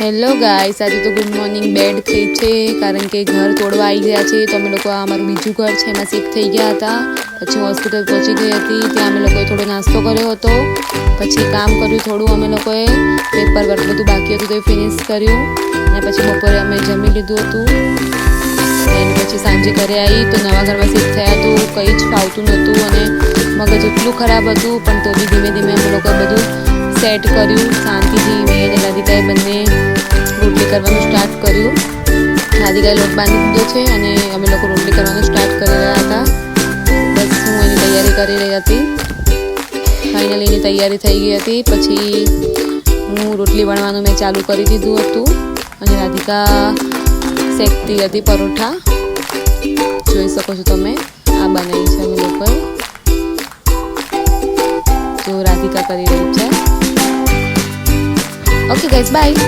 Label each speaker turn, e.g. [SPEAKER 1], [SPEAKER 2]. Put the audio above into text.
[SPEAKER 1] Hello guys, આજે તો good morning bed થઈ છે કારણ કે ઘર તોડવા આવી ગયા છે. તો અમે લોકો આ અમારું બીજું ઘર છે એમાં શિફ્ટ થઈ ગયા હતા. પછી હોસ્પિટલ પહોંચી ગઈ હતી. ત્યાં અમે લોકોએ થોડો નાસ્તો કર્યો હતો. પછી કામ કર્યું થોડું અમે લોકોએ, પેપર વર્ક બધું બાકી હતું તો એ ફિનિશ કર્યું. અને પછી બપોરે અમે જમી લીધું હતું. અને પછી સાંજે ઘરે આવી તો નવા ઘરમાં શિફ્ટ થયા તો કંઈ જ ફાવતું નહોતું અને મગજ એટલું ખરાબ હતું. પણ તો બી ધીમે ધીમે અમે લોકોએ બધું સેટ કર્યું. શાંતિથી મેં અને રાધિકાએ બંને રોટલી કરવાનું સ્ટાર્ટ કર્યું. રાધિકાએ લોટ બાંધી દીધો છે અને અમે લોકો રોટલી કરવાનું સ્ટાર્ટ કરી રહ્યા હતા. બસ હું એની તૈયારી કરી રહી હતી. ફાઇનલી એની તૈયારી થઈ ગઈ હતી. પછી હું રોટલી વણવાનું મેં ચાલુ કરી દીધું હતું અને રાધિકા શેકતી હતી પરોઠા. જોઈ શકો છો તમે, આ બનાવી છે અમે લોકોએ. તો રાધિકા કરી રહી છે. Okay guys, by.